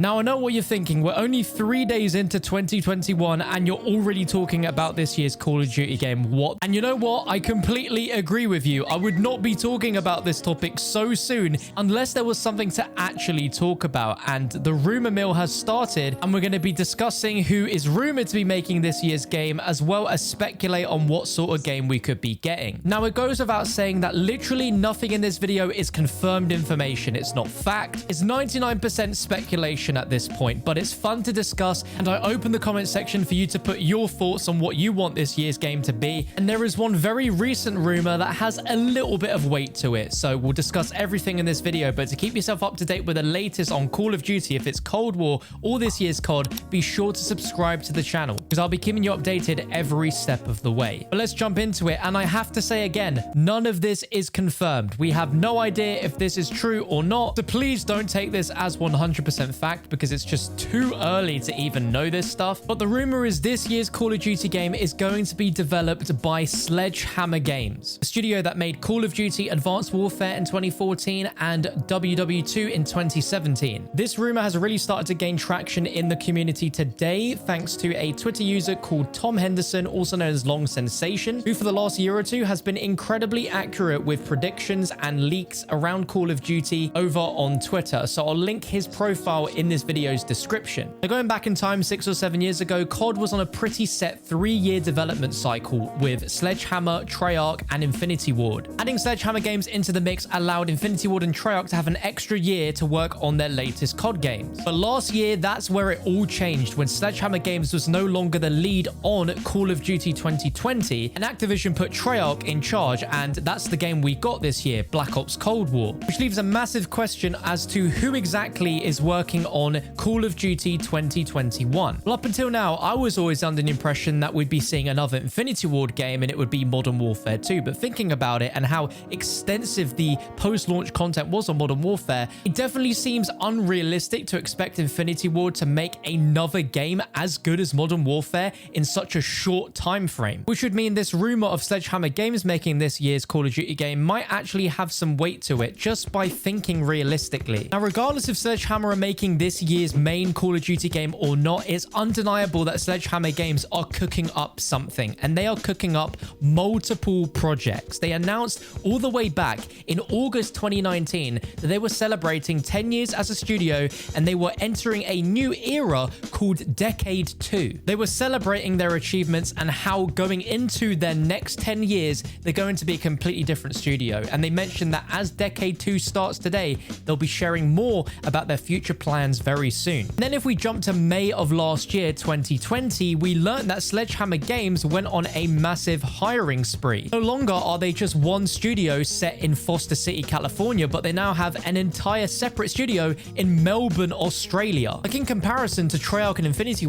Now, I know what you're thinking. We're only 3 days into 2021 and you're already talking about this year's Call of Duty game. What? And you know what? I completely agree with you. I would not be talking about this topic so soon unless there was something to actually talk about. And the rumor mill has started, and we're going to be discussing who is rumored to be making this year's game, as well as speculate on what sort of game we could be getting. Now, it goes without saying that literally nothing in this video is confirmed information. It's not fact. It's 99% speculation at this point, but it's fun to discuss, and I open the comment section for you to put your thoughts on what you want this year's game to be. And there is one very recent rumor that has a little bit of weight to it, so we'll discuss everything in this video. But to keep yourself up to date with the latest on Call of Duty, if it's Cold War or this year's COD, be sure to subscribe to the channel, because I'll be keeping you updated every step of the way. But let's jump into it, and I have to say again, none of this is confirmed. We have no idea if this is true or not, so please don't take this as 100% fact, because it's just too early to even know this stuff. But the rumor is this year's Call of Duty game is going to be developed by Sledgehammer Games, a studio that made Call of Duty Advanced Warfare in 2014 and WWII in 2017. This rumor has really started to gain traction in the community today, thanks to a Twitter user called Tom Henderson, also known as Long Sensation, who for the last year or two has been incredibly accurate with predictions and leaks around Call of Duty over on Twitter. So I'll link his profile in this video's description. Now, going back in time 6 or 7 years ago, COD was on a pretty set 3-year development cycle with Sledgehammer, Treyarch, and Infinity Ward. Adding Sledgehammer Games into the mix allowed Infinity Ward and Treyarch to have an extra year to work on their latest COD games. But last year, that's where it all changed, when Sledgehammer Games was no longer the lead on Call of Duty 2020, and Activision put Treyarch in charge, and that's the game we got this year, Black Ops Cold War, which leaves a massive question as to who exactly is working on Call of Duty 2021. Well, up until now, I was always under the impression that we'd be seeing another Infinity Ward game and it would be Modern Warfare 2. But thinking about it and how extensive the post-launch content was on Modern Warfare, it definitely seems unrealistic to expect Infinity Ward to make another game as good as Modern Warfare in such a short time frame, which would mean this rumor of Sledgehammer Games making this year's Call of Duty game might actually have some weight to it just by thinking realistically. Now, regardless if Sledgehammer are making this year's main Call of Duty game or not, it's undeniable that Sledgehammer Games are cooking up something, and they are cooking up multiple projects. They announced all the way back in August 2019 that they were celebrating 10 years as a studio, and they were entering a new era called Decade 2. They were celebrating their achievements and how going into their next 10 years, they're going to be a completely different studio. And they mentioned that as Decade 2 starts today, they'll be sharing more about their future plans very soon. And then if we jump to May of last year, 2020, we learned that Sledgehammer Games went on a massive hiring spree. No longer are they just one studio set in Foster City, California, but they now have an entire separate studio in Melbourne, Australia. Like, in comparison to Treyarch and Infinity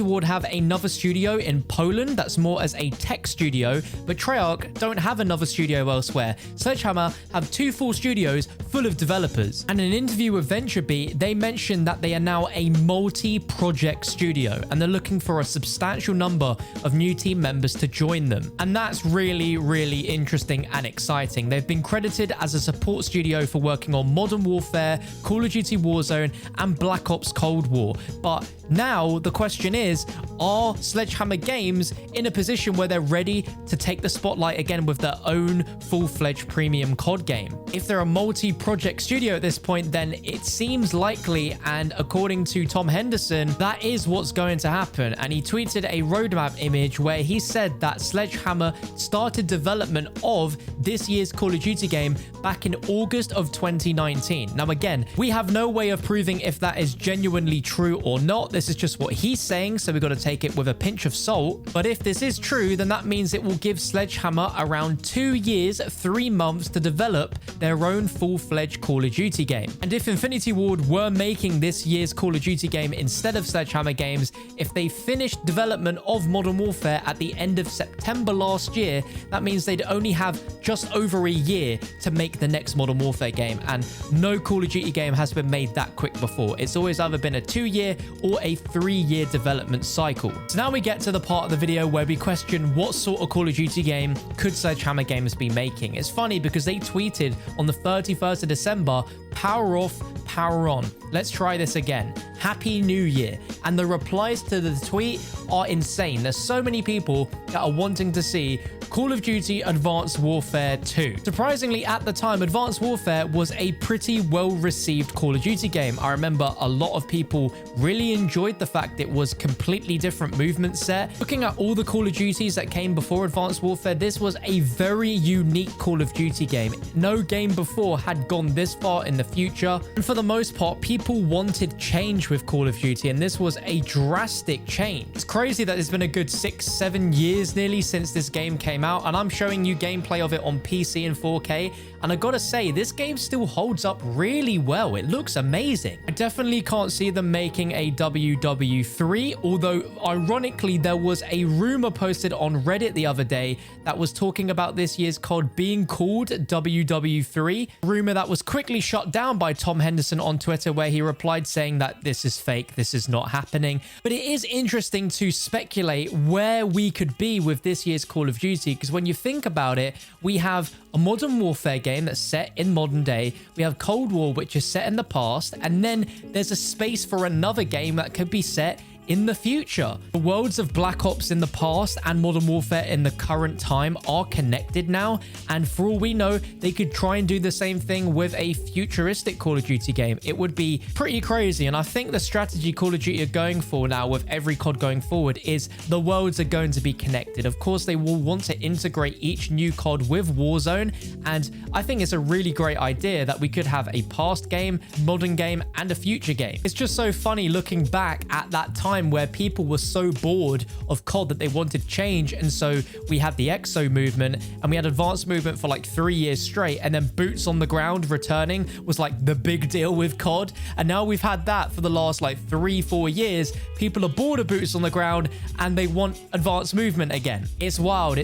Ward have another studio in Poland that's more as a tech studio, but Treyarch don't have another studio elsewhere. Sledgehammer have 2 full studios full of developers. And in an interview with VentureBeat, they mentioned that they are now a multi-project studio, and they're looking for a substantial number of new team members to join them. And that's really, really interesting and exciting. They've been credited as a support studio for working on Modern Warfare, Call of Duty Warzone, and Black Ops Cold War. But now the question is, are Sledgehammer Games in a position where they're ready to take the spotlight again with their own full-fledged premium COD game? If they're a multi-project studio at this point, then it seems likely, and according to Tom Henderson, that is what's going to happen. And he tweeted a roadmap image where he said that Sledgehammer started development of this year's Call of Duty game back in August of 2019. Now, again, we have no way of proving if that is genuinely true or not. This is just what he's saying, so we've got to take it with a pinch of salt. But if this is true, then that means it will give Sledgehammer around 2 years, 3 months to develop their own full-fledged Call of Duty game. And if Infinity Ward were making this year's Call of Duty game instead of Sledgehammer Games, if they finished development of Modern Warfare at the end of September last year, that means they'd only have just over a year to make the next Modern Warfare game. And no Call of Duty game has been made that quick before. It's always either been a 2-year or a 3-year development cycle. So now we get to the part of the video where we question what sort of Call of Duty game could Sledgehammer Games be making. It's funny because they tweeted on the 31st of December, power off, power on. Let's try this again. Happy New Year. And the replies to the tweet are insane. There's so many people that are wanting to see Call of Duty Advanced Warfare 2. Surprisingly, at the time, Advanced Warfare was a pretty well-received Call of Duty game. I remember a lot of people really enjoyed the fact it was completely different movement set. Looking at all the Call of Duties that came before Advanced Warfare, this was a very unique Call of Duty game. No game before had gone this far in the future. And for the most part, people wanted change with Call of Duty, and this was a drastic change. It's crazy that it's been a good 6-7 years nearly since this game came out, and I'm showing you gameplay of it on PC in 4K, and I gotta say, this game still holds up really well. It looks amazing. I definitely can't see them making a WWII, although ironically, there was a rumor posted on Reddit the other day that was talking about this year's COD being called WWII. A rumor that was quickly shut down by Tom Henderson on Twitter, where he replied saying that this is fake, this is not happening. But it is interesting to speculate where we could be with this year's Call of Duty, because when you think about it, we have a Modern Warfare game that's set in modern day, we have Cold War, which is set in the past, and then there's a space for another game that could be set in the future. The worlds of Black Ops in the past and Modern Warfare in the current time are connected now, and for all we know, they could try and do the same thing with a futuristic Call of Duty game. It would be pretty crazy, and I think the strategy Call of Duty are going for now with every COD going forward is the worlds are going to be connected. Of course, they will want to integrate each new COD with Warzone, and I think it's a really great idea that we could have a past game, modern game, and a future game. It's just so funny looking back at that time where people were so bored of COD that they wanted change, and so we had the EXO movement and we had advanced movement for like 3 years straight, and then boots on the ground returning was like the big deal with COD, and now we've had that for the last like 3-4 years. People are bored of boots on the ground and they want advanced movement again. It's wild,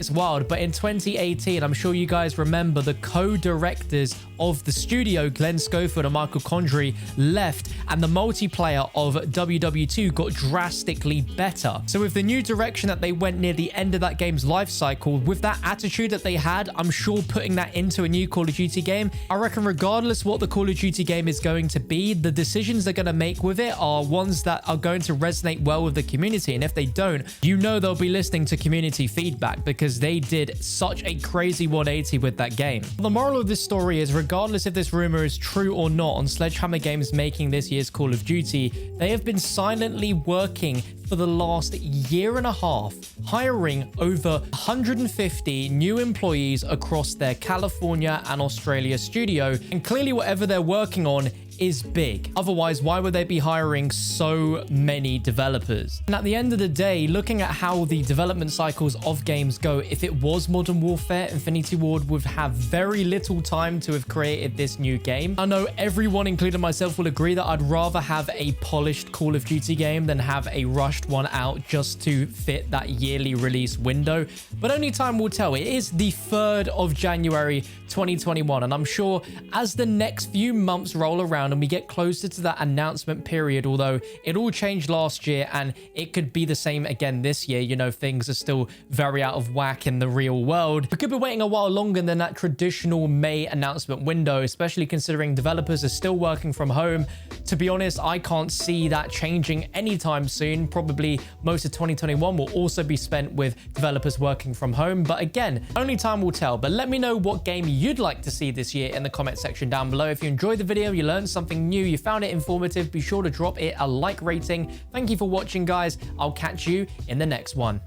but in 2018, I'm sure you guys remember, the co-directors of the studio, Glenn Schofield and Michael Condrey, left, and the multiplayer of WW2 got drastically better. So with the new direction that they went near the end of that game's life cycle, with that attitude that they had, I'm sure putting that into a new Call of Duty game, I reckon regardless what the Call of Duty game is going to be, the decisions they're going to make with it are ones that are going to resonate well with the community. And if they don't, you know they'll be listening to community feedback, because they did such a crazy 180 with that game. The moral of this story is, regardless if this rumor is true or not on Sledgehammer Games making this year's Call of Duty, they have been silently working for the last year and a half, hiring over 150 new employees across their California and Australia studio. And clearly whatever they're working on is big. Otherwise, why would they be hiring so many developers? And at the end of the day, looking at how the development cycles of games go, if it was Modern Warfare, Infinity Ward would have very little time to have created this new game. I know everyone, including myself, will agree that I'd rather have a polished Call of Duty game than have a rushed one out just to fit that yearly release window. But only time will tell. It is the 3rd of January 2021, and I'm sure as the next few months roll around and we get closer to that announcement period, although it all changed last year and it could be the same again this year, you know, things are still very out of whack in the real world. We could be waiting a while longer than that traditional May announcement window, especially considering developers are still working from home. To be honest, I can't see that changing anytime soon. Probably most of 2021 will also be spent with developers working from home, but again, only time will tell. But let me know what game you'd like to see this year in the comment section down below. If you enjoyed the video, you learned something new, you found it informative, be sure to drop it a like rating. Thank you for watching, guys. I'll catch you in the next one.